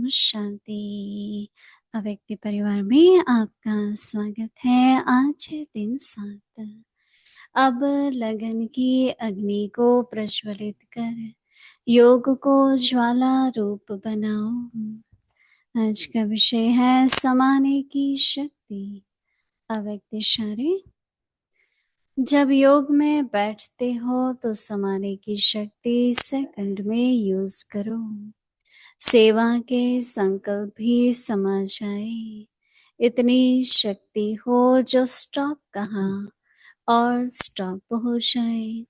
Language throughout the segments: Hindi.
शांति। अव्यक्ति परिवार में आपका स्वागत है। आज है दिन 7। अब लगन की अग्नि को प्रज्वलित कर योग को ज्वाला रूप बनाओ। आज का विषय है समाने की शक्ति। अव्यक्त इशारे। जब योग में बैठते हो तो समाने की शक्ति सेकंड में यूज करो। सेवा के संकल्प भी समा जाए। इतनी शक्ति हो जो स्टॉप कहा और स्टॉप हो जाए।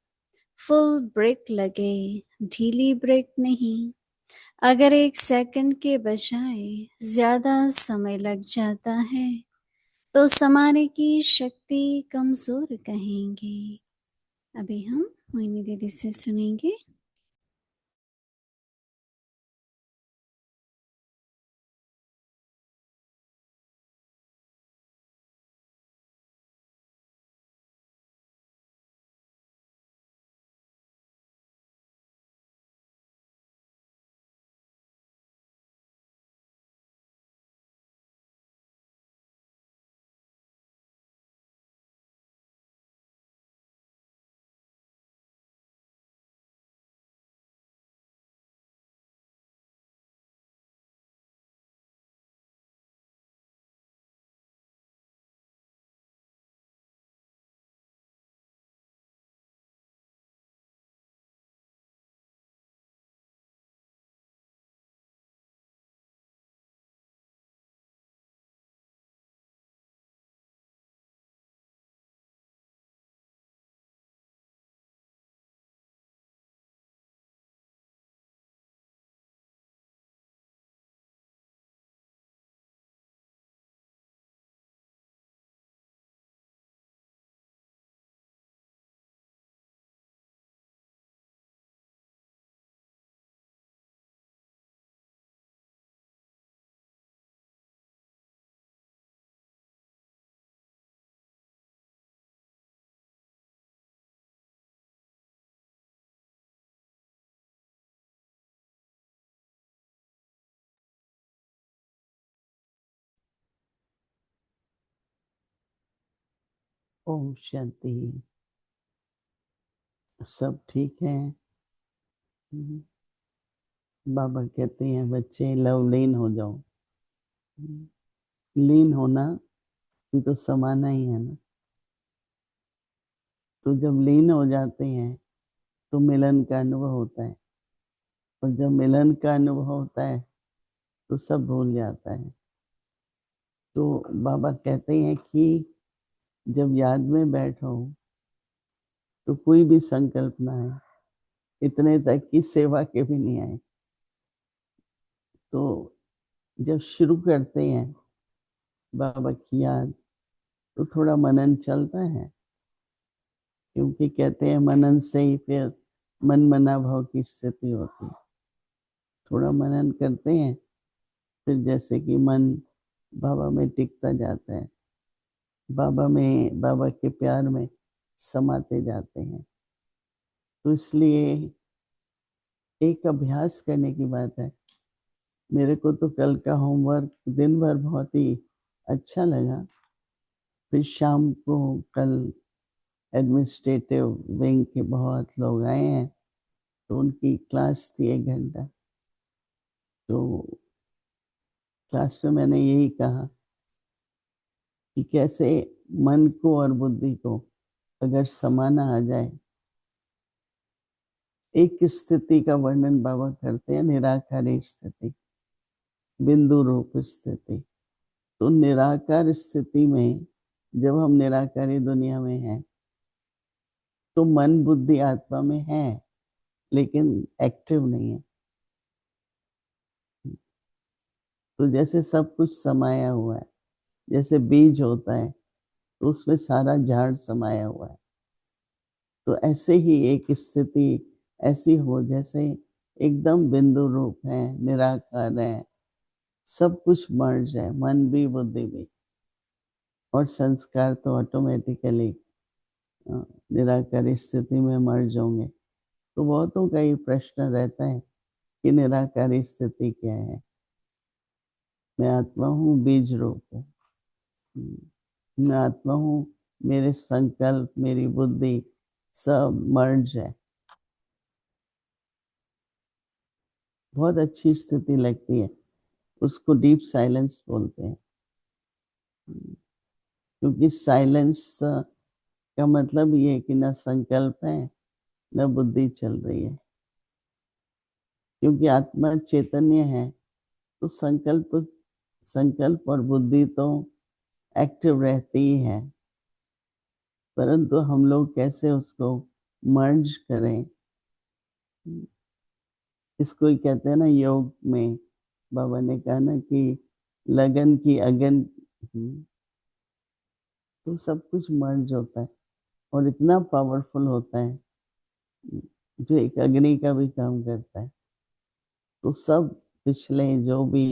फुल ब्रेक लगे, ढीली ब्रेक नहीं। अगर 1 सेकंड के बजाय ज्यादा समय लग जाता है तो समाने की शक्ति कमजोर कहेंगे। अभी हम मोहिनी दीदी से सुनेंगे। ओम शांति। सब ठीक है। बाबा कहते हैं बच्चे लवलीन हो जाओ। लीन होना भी तो समाना ही है ना। तो जब लीन हो जाते हैं तो मिलन का अनुभव होता है, और जब मिलन का अनुभव होता है तो सब भूल जाता है। तो बाबा कहते हैं कि जब याद में बैठो तो कोई भी संकल्प ना आए, इतने तक की सेवा के भी नहीं आए। तो जब शुरू करते हैं बाबा की याद तो थोड़ा मनन चलता है, क्योंकि कहते हैं मनन से ही फिर मन मना भाव की स्थिति होती है। थोड़ा मनन करते हैं फिर जैसे कि मन बाबा में टिकता जाता है, बाबा में, बाबा के प्यार में समाते जाते हैं। तो इसलिए एक अभ्यास करने की बात है। मेरे को तो कल का होमवर्क दिन भर बहुत ही अच्छा लगा। फिर शाम को कल एडमिनिस्ट्रेटिव विंग के बहुत लोग आए हैं, तो उनकी क्लास थी 1 घंटा। तो क्लास में मैंने यही कहा कि कैसे मन को और बुद्धि को अगर समाना आ जाए। एक स्थिति का वर्णन बाबा करते हैं, निराकारी स्थिति, बिंदु रूप स्थिति। तो निराकार स्थिति में जब हम निराकारी दुनिया में हैं तो मन बुद्धि आत्मा में है लेकिन एक्टिव नहीं है। तो जैसे सब कुछ समाया हुआ है, जैसे बीज होता है तो उसमें सारा झाड़ समाया हुआ है। तो ऐसे ही एक स्थिति ऐसी हो जैसे एकदम बिंदु रूप है, निराकार है, सब कुछ मर्ज है, मन भी बुद्धि भी, और संस्कार तो ऑटोमेटिकली निराकार स्थिति में मर्ज होंगे। तो बहुतों का ये प्रश्न रहता है कि निराकारी स्थिति क्या है। मैं आत्मा हूँ, बीज रूप हूँ। मैं आत्मा हूँ, मेरे संकल्प, मेरी बुद्धि सब मर्ज है। बहुत अच्छी स्थिति लगती है, उसको डीप साइलेंस बोलते हैं। क्योंकि साइलेंस का मतलब ये है कि न संकल्प है न बुद्धि चल रही है। क्योंकि आत्मा चैतन्य है तो संकल्प और बुद्धि तो एक्टिव रहती ही है, परंतु हम लोग कैसे उसको मर्ज करें, इसको ही कहते हैं ना योग में। बाबा ने कहा ना कि लगन की अगन, तो सब कुछ मर्ज होता है और इतना पावरफुल होता है जो एक अग्नि का भी काम करता है। तो सब पिछले जो भी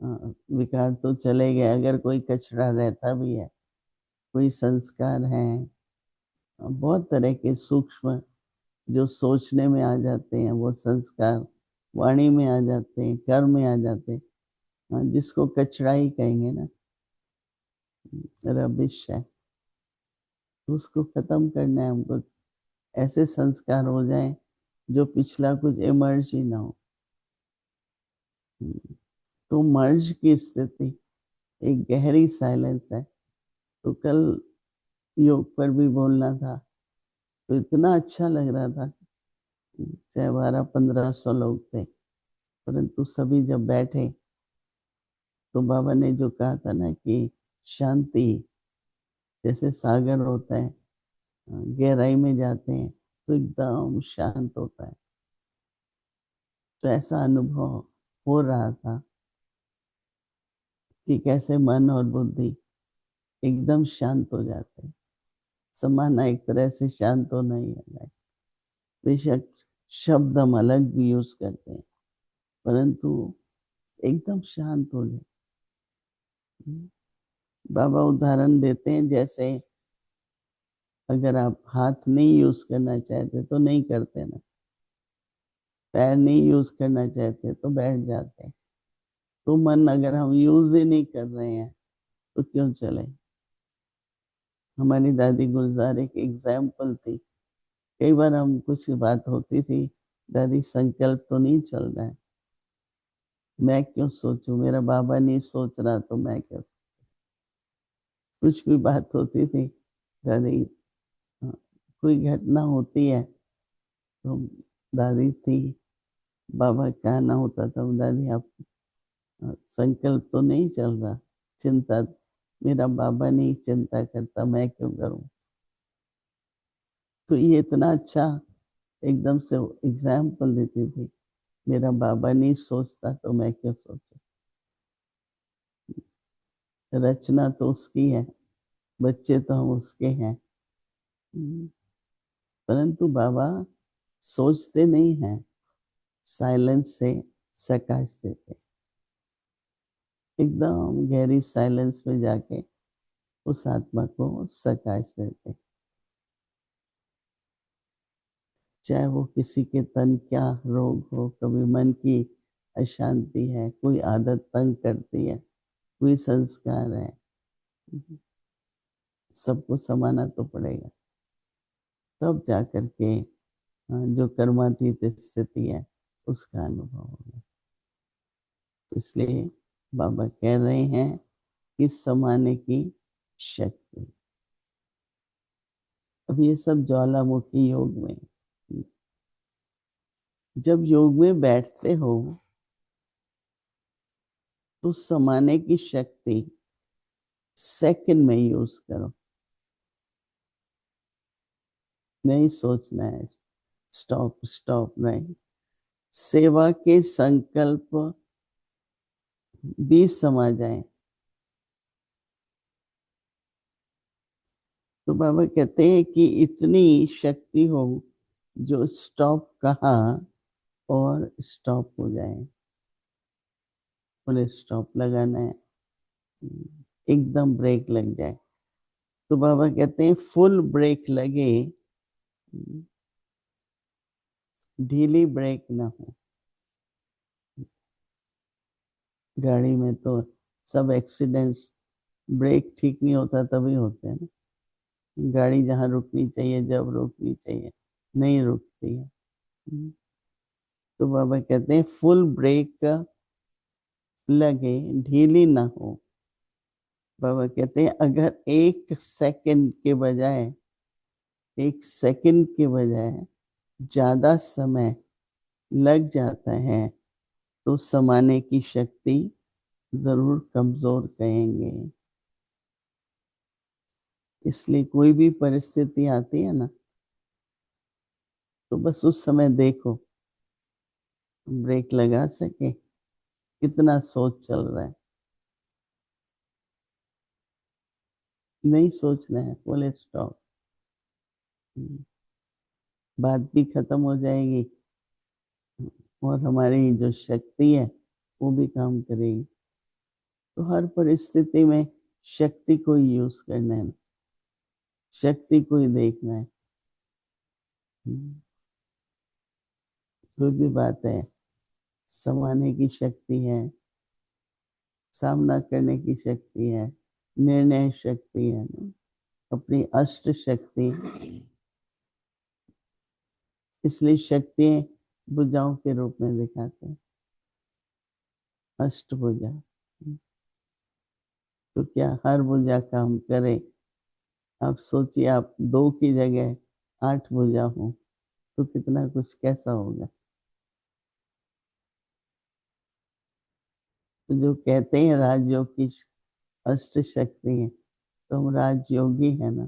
विकार तो चले गए, अगर कोई कचरा रहता भी है, कोई संस्कार है, बहुत तरह के सूक्ष्म जो सोचने में आ जाते हैं वो संस्कार वाणी में आ जाते हैं, कर्म में आ जाते हैं, जिसको कचरा ही कहेंगे ना, रबिश है। तो उसको खत्म करना है हमको, ऐसे संस्कार हो जाए जो पिछला कुछ इमर्ज ही ना हो। तो मर्ज की स्थिति एक गहरी साइलेंस है। तो कल योग पर भी बोलना था, तो इतना अच्छा लग रहा था, चाहे 1200-1500 लोग थे, परंतु सभी जब बैठे तो बाबा ने जो कहा था ना कि शांति जैसे सागर होता है, गहराई में जाते हैं तो एकदम शांत होता है। तो ऐसा अनुभव हो रहा था कि कैसे मन और बुद्धि एकदम शांत हो जाते हैं। समाना एक तरह से शांत तो नहीं है, बेशक शब्द हम अलग भी यूज करते हैं, परंतु एकदम शांत हो जाए। बाबा उदाहरण देते हैं, जैसे अगर आप हाथ नहीं यूज करना चाहते तो नहीं करते ना, पैर नहीं यूज करना चाहते तो बैठ जाते हैं। तो मन अगर हम यूज ही नहीं कर रहे हैं तो क्यों चले। हमारी दादी गुलजार एक एग्जाम्पल थी। कई बार हम कुछ बात होती थी, दादी संकल्प तो नहीं चल रहा है, मैं क्यों सोचूं, मेरा बाबा नहीं सोच रहा तो मैं क्यों। कुछ भी बात होती थी, दादी हाँ, कोई घटना होती है तो दादी थी, बाबा कहना होता था, दादी आप संकल्प तो नहीं चल रहा, चिंता मेरा बाबा नहीं चिंता करता, मैं क्यों करूं। तो ये इतना अच्छा एकदम से एग्जाम्पल देती थी, मेरा बाबा नहीं सोचता तो मैं क्यों सोचूं। रचना तो उसकी है, बच्चे तो हम उसके हैं। परंतु बाबा सोचते नहीं हैं, साइलेंस से प्रकाश देते, एकदम गहरी साइलेंस में जाके उस आत्मा को प्रकाश देते। चाहे वो किसी के तन क्या रोग हो, कभी मन की अशांति है, कोई आदत तंग करती है, कोई संस्कार है, सबको समाना तो पड़ेगा, तब जाकर के जो कर्मातीत स्थिति है उसका अनुभव होगा। इसलिए बाबा कह रहे हैं कि समाने की शक्ति। अब ये सब ज्वालामुखी योग में, जब योग में बैठते हो तो समाने की शक्ति सेकंड में यूज करो, नहीं सोचना है स्टॉप स्टॉप नहीं। सेवा के संकल्प भी समा जाए। तो बाबा कहते हैं कि इतनी शक्ति हो जो स्टॉप कहा और स्टॉप हो जाए, फुल स्टॉप लगाना है, एकदम ब्रेक लग जाए। तो बाबा कहते हैं फुल ब्रेक लगे, ढीली ब्रेक ना हो। गाड़ी में तो सब एक्सीडेंट्स ब्रेक ठीक नहीं होता तभी होते हैं ना। गाड़ी जहाँ रुकनी चाहिए जब रुकनी चाहिए नहीं रुकती है। तो बाबा कहते हैं फुल ब्रेक लगे ढीली ना हो। बाबा कहते हैं अगर एक सेकंड के बजाय ज्यादा समय लग जाता है तो समाने की शक्ति जरूर कमजोर कहेंगे। इसलिए कोई भी परिस्थिति आती है ना तो बस उस समय देखो ब्रेक लगा सके, कितना सोच चल रहा है। नहीं सोचना है, बोले स्टॉप, बात भी खत्म हो जाएगी और हमारी जो शक्ति है वो भी काम करेगी। तो हर परिस्थिति में शक्ति को ही यूज करना है, शक्ति को ही देखना है। कोई भी बात है समाने की शक्ति है, सामना करने की शक्ति है, निर्णय शक्ति है ना, अपनी अष्ट शक्ति। इसलिए शक्ति भुजाओं के रूप में दिखाते हैं, अष्टभुजा। तो क्या हर भुजा काम करे? आप सोचिए, आप 2 की जगह 8 भुजा हो तो कितना कुछ कैसा होगा। तो जो कहते हैं राजयोग की अष्ट शक्ति है, तो हम राजयोगी है ना,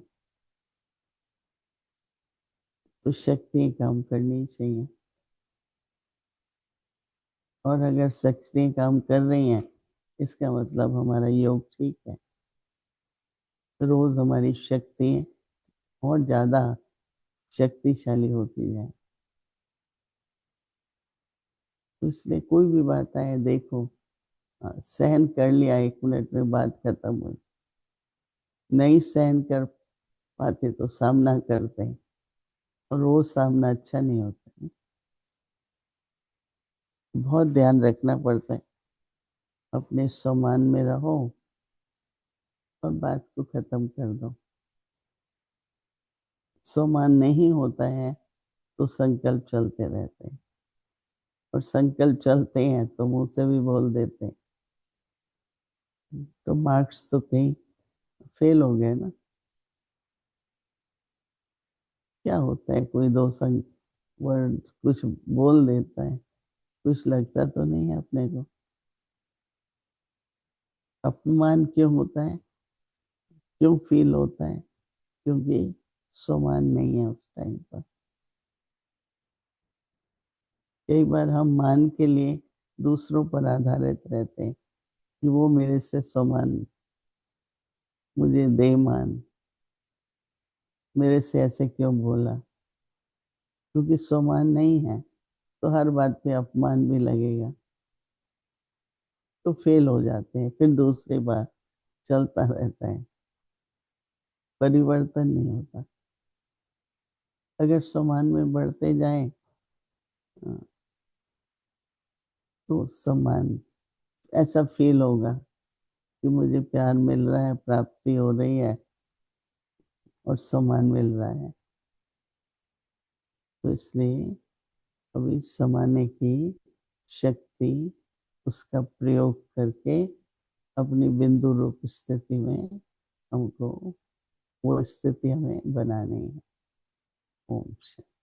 तो शक्ति काम करनी चाहिए। और अगर शक्ति काम कर रही हैं इसका मतलब हमारा योग ठीक है। रोज हमारी शक्ति और ज्यादा शक्तिशाली होती जाए। तो इसलिए कोई भी बात आए देखो, सहन कर लिया, 1 मिनट में बात खत्म हुई। नहीं सहन कर पाते तो सामना करते हैं, और वो सामना अच्छा नहीं होता है। बहुत ध्यान रखना पड़ता है, अपने सम्मान में रहो और बात को खत्म कर दो। सम्मान नहीं होता है तो संकल्प चलते रहते हैं, और संकल्प चलते हैं तो मुंह से भी बोल देते हैं, तो मार्क्स तो कहीं फेल हो गए ना। क्या होता है, कोई दो संग वर्ड कुछ बोल देता है, कुछ लगता तो नहीं है अपने को। अपमान क्यों होता है, क्यों फील होता है? क्योंकि सम्मान नहीं है उस टाइम पर। कई बार हम मान के लिए दूसरों पर आधारित रहते हैं कि वो मेरे से सम्मान, मुझे दे मान, मेरे से ऐसे क्यों बोला। क्योंकि सम्मान नहीं है तो हर बात पे अपमान भी लगेगा, तो फेल हो जाते हैं। फिर दूसरी बार चलता रहता है, परिवर्तन नहीं होता। अगर सम्मान में बढ़ते जाएं तो सम्मान ऐसा फील होगा कि मुझे प्यार मिल रहा है, प्राप्ति हो रही है और सम्मान मिल रहा है। तो इसलिए अभी समाने की शक्ति, उसका प्रयोग करके अपनी बिंदु रूप स्थिति में हमको वो स्थिति हमें बनानी है। ओम शांति।